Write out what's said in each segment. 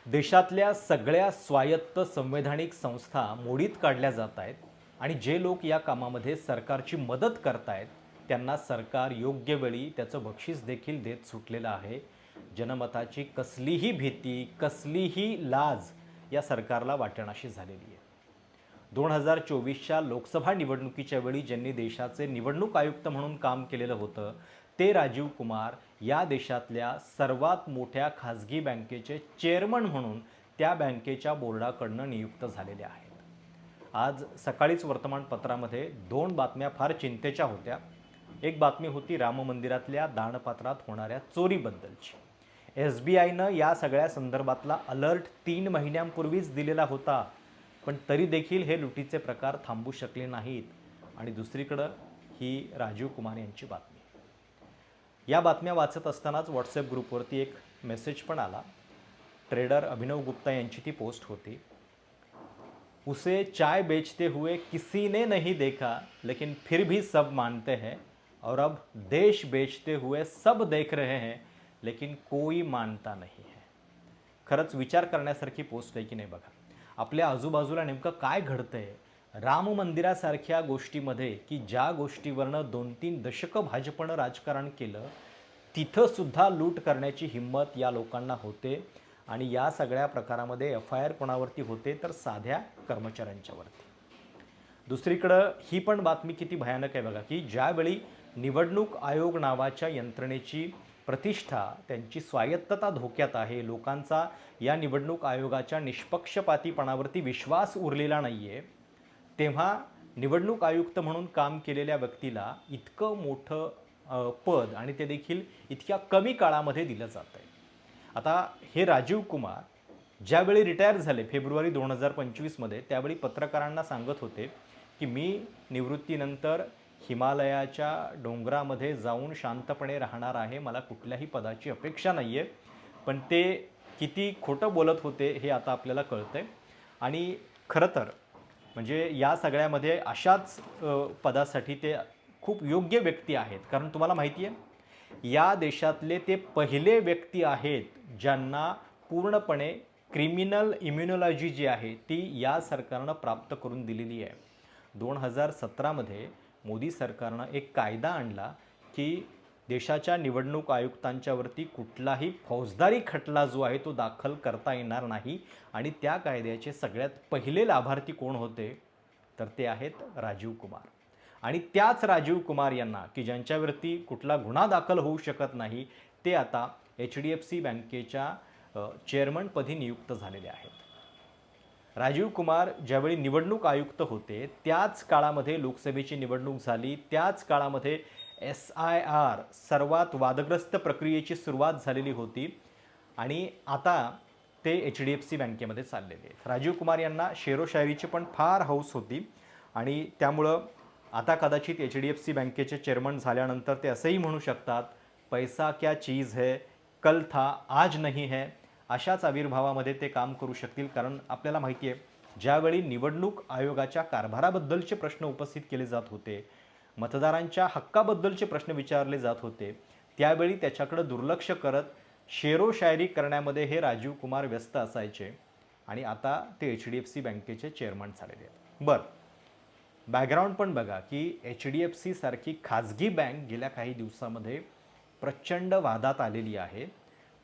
देशातल्या सगळ्या स्वायत्त संवैधानिक संस्था मोडीत काढल्या जात आहेत आणि जे लोक या कामामध्ये सरकारची मदत करतायत त्यांना सरकार योग्य वेळी त्याचं बक्षीस देखील देत सुटलेलं आहे. जनमताची कसलीही भीती, कसलीही लाज या सरकारला वाटेनाशी झालेली आहे. 2024च्या लोकसभा निवडणुकीच्या वेळी ज्यांनी देशाचे निवडणूक आयुक्त म्हणून काम केलेलं होतं ते राजीव कुमार या देशातल्या सर्वात मोठ्या खाजगी बँकेचे चेअरमन म्हणून त्या बँकेच्या बोर्डाकडनं नियुक्त झालेले आहेत. आज सकाळीच वर्तमानपत्रामध्ये दोन बातम्या फार चिंतेच्या होत्या. एक बातमी होती राम मंदिरातल्या दानपात्रात होणाऱ्या चोरीबद्दलची. SBIनं या सगळ्या संदर्भातला अलर्ट 3 महिन्यांपूर्वीच दिलेला होता, पण तरी देखील हे लुटीचे प्रकार थांबू शकले नाहीत. आणि दुसरीकडं ही राजीव कुमार यांची बातमी. या बातम्या वाचत असतानाच व्हॉट्सॲप ग्रुपवरती एक मेसेज पण आला. ट्रेडर अभिनव गुप्ता यांची ती पोस्ट होती. उसे चाय बेचते हुए किसी ने नहीं देखा लेकिन फिर भी सब मानते हैं और अब देश बेचते हुए सब देख रहे हैं लेकिन कोई मानता नहीं है. खरंच विचार करण्यासारखी पोस्ट आहे की नाही बघा. आपल्या आजूबाजूला नेमकं काय घडतंय. राम मंदिरासारख्या गोष्टीमध्ये की ज्या गोष्टीवरनं 2-3 दशकं भाजपनं राजकारण केलं तिथं सुद्धा लूट करण्याची हिंमत या लोकांना होते. आणि या सगळ्या प्रकारामध्ये FIR कोणावरती होते तर साध्या कर्मचाऱ्यांच्यावरती. दुसरीकडं ही पण बातमी किती भयानक आहे बघा की ज्यावेळी निवडणूक आयोग नावाच्या यंत्रणेची प्रतिष्ठा, त्यांची स्वायत्तता धोक्यात आहे, लोकांचा या निवडणूक आयोगाच्या निष्पक्षपातीपणावरती विश्वास उरलेला नाही आहे, तेव्हा निवडणूक आयुक्त म्हणून काम केलेल्या व्यक्तीला इतकं मोठं पद आणि ते देखील इतक्या कमी काळामध्ये दिलं जातं आहे. आता हे राजीव कुमार ज्यावेळी रिटायर झाले फेब्रुवारी 2025मध्ये त्यावेळी पत्रकारांना सांगत होते की मी निवृत्तीनंतर हिमालयाच्या डोंगरामध्ये जाऊन शांतपणे राहणार आहे, मला कुठल्याही पदाची अपेक्षा नाही आहे. पण ते किती खोटं बोलत होते हे आता आपल्याला कळतंय. आणि खरं तर म्हणजे या सगळ्यामध्ये अशाच पदासाठी ते खूप योग्य व्यक्ती आहेत. कारण तुम्हाला माहिती आहे या देशातले ते पहिले व्यक्ती आहेत ज्यांना पूर्णपणे क्रिमिनल इम्युनॉलॉजी जी आहे ती या सरकारनं प्राप्त करून दिलेली आहे. 2017मध्ये मोदी सरकारनं एक कायदा आणला की देशाच्या निवडणूक आयुक्तांच्यावरती कुठलाही फौजदारी खटला जो आहे तो दाखल करता येणार नाही. आणि त्या कायद्याचे सगळ्यात पहिले लाभार्थी कोण होते तर ते आहेत राजीव कुमार. आणि त्याच राजीव कुमार यांना की ज्यांच्यावरती कुठला गुन्हा दाखल होऊ शकत नाही ते आता HDFC बँकेच्या चेअरमनपदी नियुक्त झालेले आहेत. राजीव कुमार ज्यावेळी निवडणूक आयुक्त होते त्याच काळामध्ये लोकसभेची निवडणूक झाली. त्याच काळामध्ये SIR सर्वात वादग्रस्त प्रक्रियेची सुरुवात झालेली होती आणि आता ते HDFC बँकेमध्ये चाललेले आहेत. राजीव कुमार यांना शेरोशायरीची पण फार हौस होती आणि त्यामुळं आता कदाचित HDFC बँकेचे चेअरमन झाल्यानंतर ते असंही म्हणू शकतात पैसा क्या चीज है, कल था आज नहीं है. अशाच आविर्भावामध्ये ते काम करू शकतील. कारण आपल्याला माहिती आहे ज्यावेळी निवडणूक आयोगाच्या कारभाराबद्दलचे प्रश्न उपस्थित केले जात होते, मतदारांच्या हक्काबद्दलचे प्रश्न विचारले जात होते, त्यावेळी त्याच्याकडे दुर्लक्ष करत शेरोशायरी करण्यामध्ये हे राजीव कुमार व्यस्त असायचे. आणि आता ते HDFC बँकेचे चेअरमन झालेले आहेत. बरं, बॅकग्राऊंड पण बघा की HDFC सारखी खाजगी बँक गेल्या काही दिवसामध्ये प्रचंड वादात आलेली आहे.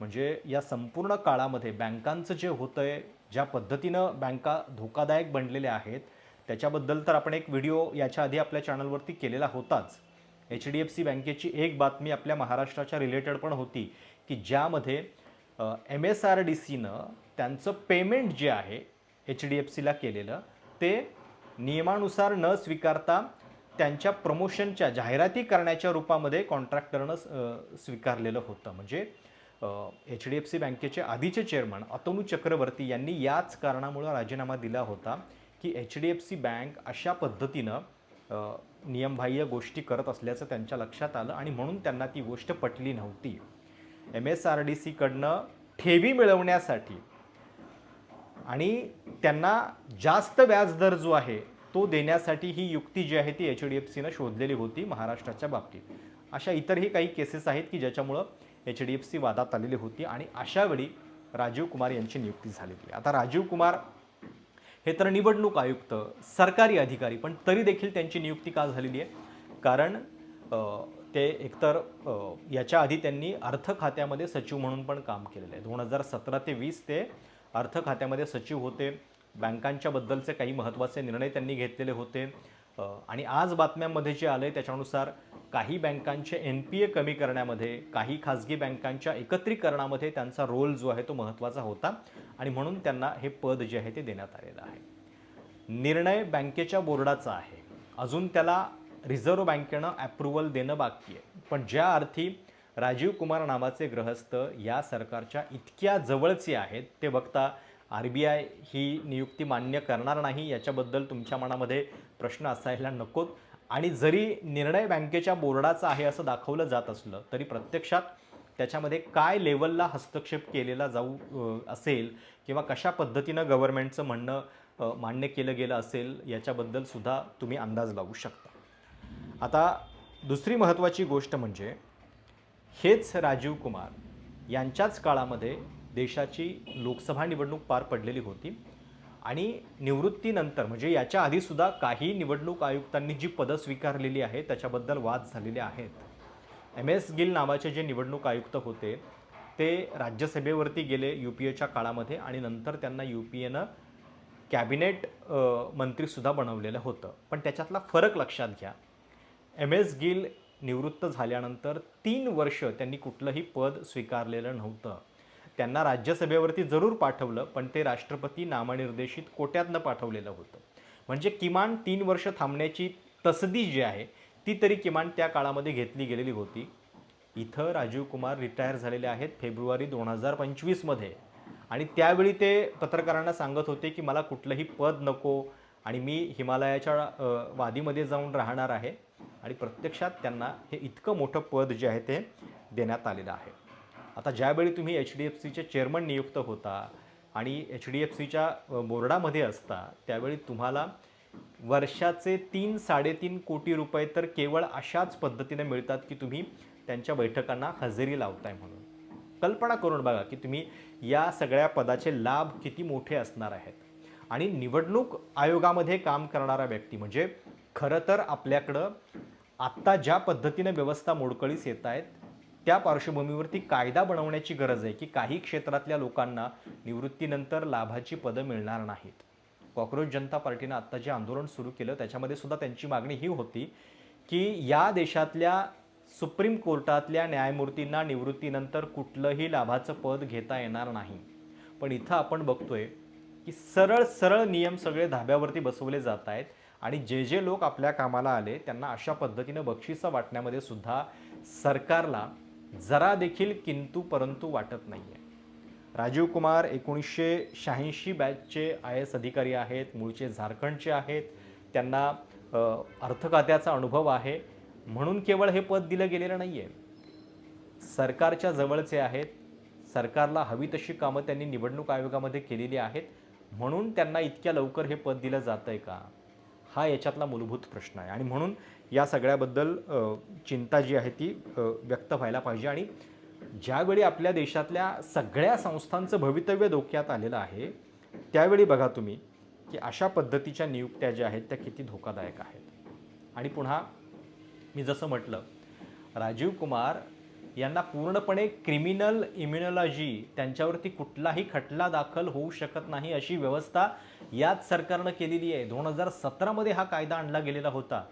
म्हणजे या संपूर्ण काळामध्ये बँकांचं जे होतं आहे, ज्या पद्धतीनं बँका धोकादायक बनलेल्या आहेत त्याच्याबद्दल तर आपण एक व्हिडिओ याच्या आधी आपल्या चॅनलवरती केलेला होताच. HDFC बँकेची एक बातमी आपल्या महाराष्ट्राच्या रिलेटेड पण होती की ज्यामध्ये MSRDCनं त्यांचं पेमेंट जे आहे HDFCला केलेलं ते नियमानुसार न स्वीकारता त्यांच्या प्रमोशनच्या जाहिराती करण्याच्या रूपामध्ये कॉन्ट्रॅक्टरनं स्वीकारलेलं होतं. म्हणजे HDFC बँकेचे आधीचे चेअरमन अतनू चक्रवर्ती यांनी याच कारणामुळे राजीनामा दिला होता की HDFC बँक अशा पद्धतीनं नियमबाह्य गोष्टी करत असल्याचं त्यांच्या लक्षात आलं आणि म्हणून त्यांना ती गोष्ट पटली नव्हती. MSRDCकडनं ठेवी मिळवण्यासाठी आणि त्यांना जास्त व्याजदर जो आहे तो देण्यासाठी ही युक्ती जी आहे ती HDFCनं शोधलेली होती महाराष्ट्राच्या बाबतीत. अशा इतरही काही केसेस आहेत की ज्याच्यामुळं HDFC वादात आलेली होती. आणि अशावेळी राजीव कुमार यांची नियुक्ती झालेली आहे. आता राजीव कुमार हे तर निवडणूक आयुक्त, सरकारी अधिकारी, पण तरी देखील त्यांची नियुक्ती का झालेली आहे? कारण अ, ते एकतर याच्या आधी त्यांनी अर्थ खात्यामध्ये सचिव म्हणून पण काम केलेलं आहे. 2017 ते 20 ते अर्थ खात्यामध्ये सचिव होते. बँकांच्या बद्दलचे काही महत्त्वाचे निर्णय त्यांनी घेतलेले होते. आणि आज बातम्यांमध्ये जे आलं आहे त्याच्यानुसार काही बँकांचे NPA कमी करण्यामध्ये, काही खाजगी बँकांच्या एकत्रीकरणामध्ये त्यांचा रोल जो आहे तो महत्त्वाचा होता आणि म्हणून त्यांना हे पद जे आहे ते देण्यात आलेलं आहे. निर्णय बँकेच्या बोर्डाचा आहे. अजून त्याला रिझर्व्ह बँकेनं ॲप्रुव्हल देणं बाकी आहे. पण ज्या अर्थी राजीव कुमार नावाचे गृहस्थ या सरकारच्या इतक्या जवळचे आहेत, ते बघता RBI ही नियुक्ती मान्य करणार नाही याच्याबद्दल तुमच्या मनामध्ये प्रश्न असायला नकोत. आणि जरी निर्णय बँकेच्या बोर्डाचा आहे असं दाखवलं जात असलं तरी प्रत्यक्षात त्याच्यामध्ये काय लेवलला हस्तक्षेप केलेला असेल किंवा कशा पद्धतीनं गव्हर्नमेंटचं म्हणणं मान्य केलं गेलं असेल याच्याबद्दल सुद्धा तुम्ही अंदाज लावू शकता. आता दुसरी महत्त्वाची गोष्ट म्हणजे हेच राजीव कुमार यांच्याच काळामध्ये देशाची लोकसभा निवडणूक पार पडलेली होती आणि निवृत्तीनंतर म्हणजे याच्या आधीसुद्धा काही निवडणूक आयुक्तांनी जी पदं स्वीकारलेली आहेत त्याच्याबद्दल वाद झालेले आहेत. MS गिल नावाचे जे निवडणूक आयुक्त होते ते राज्यसभेवरती गेले UPAच्या काळामध्ये आणि नंतर त्यांना UPAनं कॅबिनेट मंत्रीसुद्धा बनवलेलं होतं. पण त्याच्यातला फरक लक्षात घ्या. MS गिल निवृत्त झाल्यानंतर 3 वर्ष त्यांनी कुठलंही पद स्वीकारलेलं नव्हतं. त्यांना राज्यसभेवरती जरूर पाठवलं पण ते राष्ट्रपती नामनिर्देशित कोट्यातनं पाठवलेलं होतं. म्हणजे किमान 3 वर्ष थांबण्याची तसदी जी आहे ती तरी किमान त्या काळामध्ये घेतली गेलेली होती. इथं राजीव कुमार रिटायर झालेले आहेत फेब्रुवारी 2025मध्ये आणि त्यावेळी ते पत्रकारांना सांगत होते की मला कुठलंही पद नको आणि मी हिमालयाच्या वादीमध्ये जाऊन राहणार आहे आणि प्रत्यक्षात त्यांना हे इतकं मोठं पद जे आहे ते देण्यात आलेलं आहे. आता ज्यावेळी तुम्ही HDFCचे चेअरमन नियुक्त होता आणि HDFCच्या बोर्डामध्ये असता त्यावेळी तुम्हाला वर्षाचे 3-3.5 कोटी रुपये तर केवळ अशाच पद्धतीने मिळतात की तुम्ही त्यांच्या बैठकांना हजेरी लावताय म्हणून. कल्पना करून बघा की तुम्ही या सगळ्या पदाचे लाभ किती मोठे असणार आहेत. आणि निवडणूक आयोगामध्ये काम करणारा व्यक्ती म्हणजे खरं तर आपल्याकडं आत्ता ज्या पद्धतीने व्यवस्था मोडकळीस येत आहेत त्या पार्श्वभूमीवरती कायदा बनवण्याची गरज आहे की काही क्षेत्रातल्या लोकांना निवृत्तीनंतर लाभाची पदं मिळणार नाहीत. कॉक्रोच जनता पार्टीनं आत्ता जे आंदोलन सुरू केलं त्याच्यामध्ये सुद्धा त्यांची मागणी ही होती की या देशातल्या सुप्रीम कोर्टातल्या न्यायमूर्तींना निवृत्तीनंतर कुठलंही लाभाचं पद घेता येणार नाही. पण इथं आपण बघतोय की सरळ सरळ नियम सगळे धाब्यावरती बसवले जात आहेत आणि जे लोक आपल्या कामाला आले त्यांना अशा पद्धतीनं बक्षिसं वाटण्यामध्ये सुद्धा सरकारला जरा देखील किंतु परंतु वाटत नाही आहे. राजीव कुमार 1986 बॅचचे IAS अधिकारी आहेत, मूळचे झारखंडचे आहेत, त्यांना अर्थ खात्याचा अनुभव आहे म्हणून केवळ हे पद दिलं गेलेलं नाही आहे. सरकारच्या जवळचे आहेत, सरकारला हवी तशी कामं त्यांनी निवडणूक आयोगामध्ये केलेली आहेत म्हणून त्यांना इतक्या लवकर हे पद दिलं जातं आहे का? हा याच्यातला मूलभूत प्रश्न आहे आणि म्हणून या सगळ्याबद्दल चिंता जी आहे ती व्यक्त व्हायला पाहिजे. आणि ज्यावेळी आपल्या देशातल्या सगळ्या संस्थांचं भवितव्य धोक्यात आलेलं आहे त्यावेळी बघा तुम्ही की अशा पद्धतीच्या नियुक्त्या ज्या आहेत त्या किती धोकादायक आहेत. आणि पुन्हा मी जसं म्हटलं राजीव कुमार यांना पूर्णपणे क्रिमिनल इम्युनॉलॉजी त्यांच्यावरती कुठलाही खटला दाखल होऊ शकत नाही अशी व्यवस्था याच सरकारनं केलेली आहे. 2017मध्ये हा कायदा आणला गेलेला होता.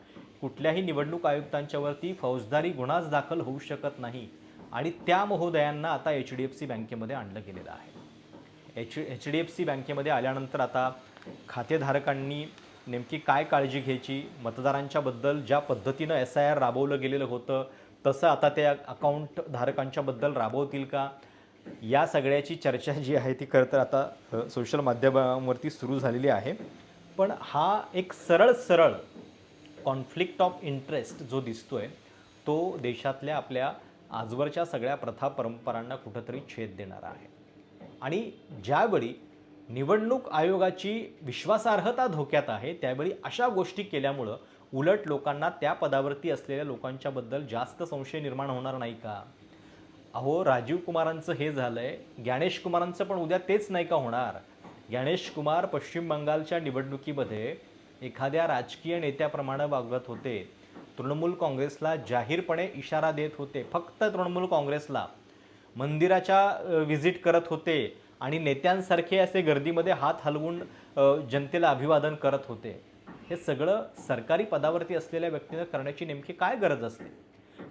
कुठल्याही निवडणूक आयुक्तांच्यावरती फौजदारी गुन्हाच दाखल होऊ शकत नाही आणि त्या महोदयांना आता HDFC बँकेमध्ये आणलं गेलेलं आहे. HDFC बँकेमध्ये आल्यानंतर आता खातेधारकांनी नेमकी काय काळजी घ्यायची, मतदारांच्याबद्दल ज्या पद्धतीनं SIR राबवलं गेलेलं होतं तसं आता त्या अकाउंट धारकांच्याबद्दल राबवतील का, या सगळ्याची चर्चा जी आहे ती खरं तर आता सोशल माध्यमांवरती सुरू झालेली आहे. पण हा एक सरळ कॉन्फ्लिक्ट ऑफ इंटरेस्ट जो दिसतोय तो देशातल्या आपल्या आजवरच्या सगळ्या प्रथा परंपरांना कुठंतरी छेद देणारा आहे. आणि ज्यावेळी निवडणूक आयोगाची विश्वासार्हता धोक्यात आहे त्यावेळी अशा गोष्टी केल्यामुळं उलट लोकांना त्या पदावरती असलेल्या लोकांच्याबद्दल जास्त संशय निर्माण होणार नाही का? अहो, राजीव कुमारांचं हे झालंय, ज्ञानेश कुमारांचं पण उद्या तेच नाही का होणार? ज्ञानेश कुमार पश्चिम बंगालच्या निवडणुकीमध्ये एखाद्या राजकीय नेत्याप्रमाणे वागत होते. तृणमूल काँग्रेसला जाहीरपणे इशारा देत होते. फक्त तृणमूल काँग्रेसला. मंदिराच्या व्हिजिट करत होते आणि नेत्यांसारखे असे गर्दीमध्ये हात हलवून जनतेला अभिवादन करत होते. हे सगळं सरकारी पदावरती असलेल्या व्यक्तीनं करण्याची नेमकी काय गरज असते?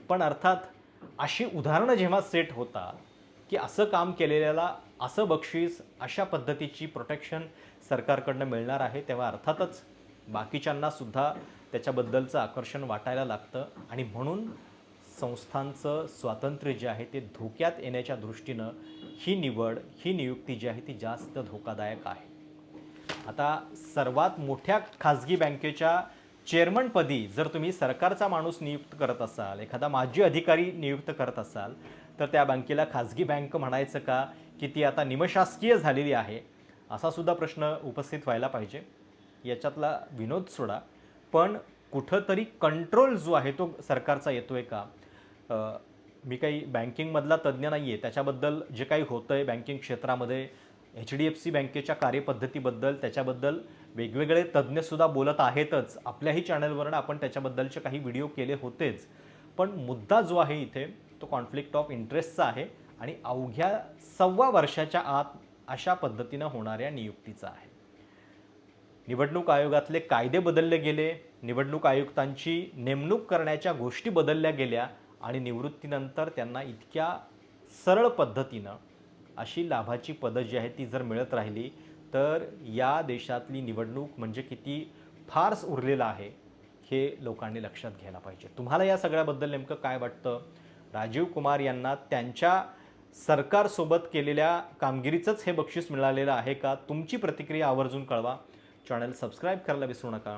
पण अर्थात अशी उदाहरणं जेव्हा सेट होतात, की असं काम केलेल्याला असं बक्षीस, अशा पद्धतीची प्रोटेक्शन सरकारकडनं मिळणार आहे, तेव्हा अर्थातच बाकीच्यांना सुद्धा त्याच्याबद्दलचं आकर्षण वाटायला लागतं आणि म्हणून संस्थांचं स्वातंत्र्य जे आहे ते धोक्यात येण्याच्या दृष्टीनं ही निवड, ही नियुक्ती जी आहे ती जास्त धोकादायक आहे. आता सर्वात मोठ्या खाजगी बँकेच्या चेअरमनपदी जर तुम्ही सरकारचा माणूस नियुक्त करत असाल, एखादा माजी अधिकारी नियुक्त करत असाल, तर त्या बँकेला खाजगी बँक म्हणायचं का, की ती आता निमशासकीय झालेली आहे? असा सुद्धा प्रश्न उपस्थित व्हायला पाहिजे. याच्यातला विनोद सोडा, पण कुठंतरी कंट्रोल जो आहे तो सरकारचा येतोय का? मी काही बँकिंगमधला तज्ज्ञ नाही आहे, त्याच्याबद्दल जे काही होतं आहे बँकिंग क्षेत्रामध्ये, HDFC बँकेच्या कार्यपद्धतीबद्दल, त्याच्याबद्दल वेगवेगळे तज्ज्ञसुद्धा बोलत आहेतच. आपल्याही चॅनलवरनं आपण त्याच्याबद्दलचे काही व्हिडिओ केले होतेच. पण मुद्दा जो आहे इथे तो कॉन्फ्लिक्ट ऑफ इंटरेस्टचा आहे आणि अवघ्या 1.25 वर्षाच्या आत अशा पद्धतीनं होणाऱ्या नियुक्तीचा आहे. निवडणूक आयोगातले कायदे बदलले गेले, निवडणूक आयुक्तांची नेमणूक करण्याच्या गोष्टी बदलल्या गेल्या आणि निवृत्तीनंतर त्यांना इतक्या सरळ पद्धतीनं अशी लाभाची पदं जी आहेत ती जर मिळत राहिली, तर या देशातली निवडणूक म्हणजे किती फार्स उरलेलं आहे, हे लोकांनी लक्षात घ्यायला पाहिजे. तुम्हाला या सगळ्याबद्दल नेमकं काय वाटतं? राजीव कुमार यांना त्यांच्या सरकारसोबत केलेल्या कामगिरीचंच हे बक्षीस मिळालेलं आहे का? तुमची प्रतिक्रिया आवर्जून कळवा. चॅनल सबस्क्राईब करायला विसरू नका.